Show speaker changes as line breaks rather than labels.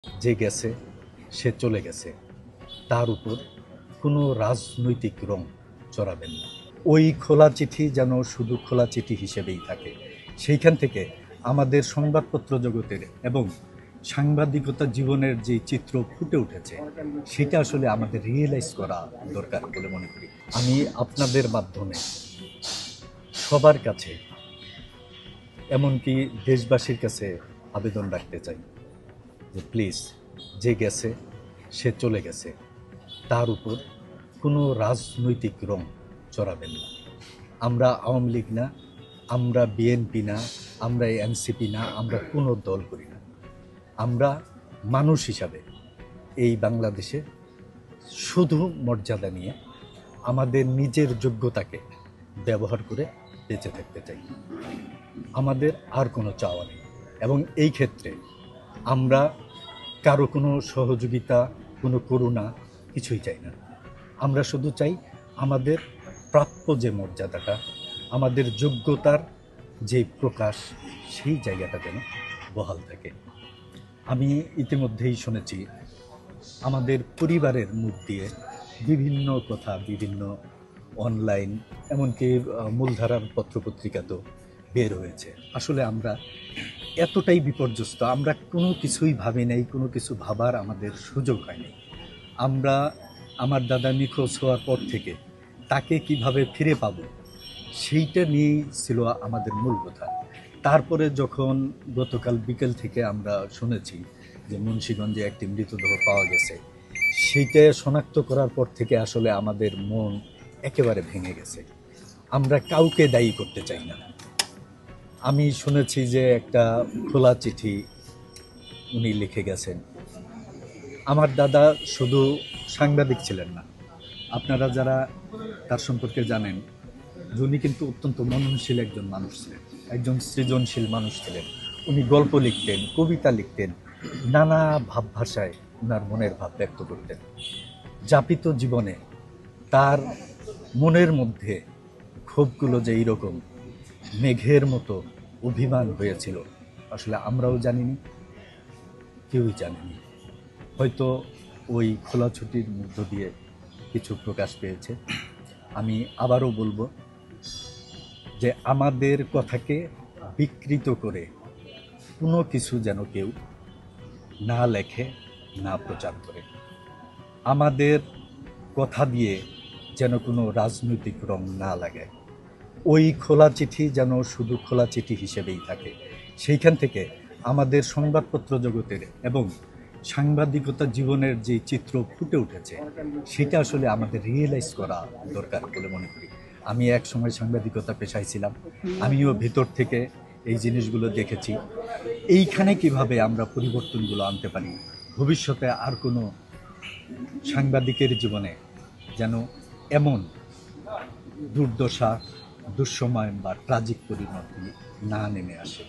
যে গেছে সে চলে গেছে, তার উপর কোনো রাজনৈতিক রং চড়াবেন না। ওই খোলা চিঠি যেন শুধু খোলা চিঠি হিসেবেই থাকে। সেইখান থেকে আমাদের সংবাদপত্র জগতের এবং সাংবাদিকতা জীবনের যে চিত্র ফুটে উঠেছে সেটা আসলে আমাদের রিয়েলাইজ করা দরকার বলে মনে করি। আমি আপনাদের মাধ্যমে সবার কাছে, এমনকি দেশবাসীর কাছে আবেদন রাখতে চাই যে প্লিজ, যে গেছে সে চলে গেছে, তার উপর কোনো রাজনৈতিক রং চড়াবেন না। আমরা আওয়ামী লীগ না, আমরা বিএনপি না, আমরা এনসিপি না, আমরা কোনো দল করি না। আমরা মানুষ হিসাবে এই বাংলাদেশে শুধু মর্যাদা নিয়ে আমাদের নিজের যোগ্যতাকে ব্যবহার করে বেঁচে থাকতে চাই। আমাদের আর কোনো চাওয়া নেই, এবং এই ক্ষেত্রে আমরা কারো কোনো সহযোগিতা, কোনো করুণা কিছুই চাই না। আমরা শুধু চাই আমাদের প্রাপ্য যে মর্যাদাটা, আমাদের যোগ্যতার যে প্রকাশ, সেই জায়গাটা যেন বহাল থাকে। আমি ইতিমধ্যেই শুনেছি আমাদের পরিবারের মুখ দিয়ে বিভিন্ন কথা, বিভিন্ন অনলাইন, এমনকি মূলধারার পত্রপত্রিকাতেও বের হয়েছে। আসলে আমরা এতটাই বিপর্যস্ত, আমরা কোনো কিছুই ভাবি নাই, কোনো কিছু ভাবার আমাদের সুযোগ হয়নি। আমরা আমার দাদা নিখোঁজ হওয়ার পর থেকে তাকে কিভাবে ফিরে পাব, সেইটা নিয়েই ছিল আমাদের মূল কথা। তারপরে যখন গতকাল বিকেল থেকে আমরা শুনেছি যে মুন্সিগঞ্জে একটি মৃতদেহ পাওয়া গেছে, সেইটা শনাক্ত করার পর থেকে আসলে আমাদের মন একেবারে ভেঙে গেছে। আমরা কাউকে দায়ী করতে চাই না। আমি শুনেছি যে একটা খোলা চিঠি উনি লিখে গেছেন। আমার দাদা শুধু সাংবাদিক ছিলেন না, আপনারা যারা তার সম্পর্কে জানেন, উনি কিন্তু অত্যন্ত মননশীল একজন মানুষ ছিলেন, একজন সৃজনশীল মানুষ ছিলেন। উনি গল্প লিখতেন, কবিতা লিখতেন, নানা ভাব ভাষায় ওনার মনের ভাব ব্যক্ত করতেন। যাপিত জীবনে তার মনের মধ্যে ক্ষোভগুলো যে এইরকম মেঘের মতো অভিমান হয়েছিল, আসলে আমরাও জানিনি, কেউই জানেনি। হয়তো ওই খোলা ছুটির মধ্য দিয়ে কিছু প্রকাশ পেয়েছে। আমি আবারও বলবো যে আমাদের কথাকে বিকৃত করে কোনো কিছু যেন কেউ না লেখে, না প্রচার করে। আমাদের কথা দিয়ে যেন কোনো রাজনৈতিক রং না লাগে। ওই খোলা চিঠি যেন শুধু খোলা চিঠি হিসেবেই থাকে। সেইখান থেকে আমাদের সংবাদপত্র জগতের এবং সাংবাদিকতা জীবনের যে চিত্র ফুটে উঠেছে সেটা আসলে আমাদের রিয়েলাইজ করা দরকার বলে মনে করি। আমি এক সময় সাংবাদিকতা পেশায় ছিলাম, আমিও ভেতর থেকে এই জিনিসগুলো দেখেছি। এইখানে কিভাবে আমরা পরিবর্তনগুলো আনতে পারি, ভবিষ্যতে আর কোনো সাংবাদিকের জীবনে যেন এমন দুর্দশা, দুঃসময় বা ট্রাজিক পরিণতি না নেমে আসে।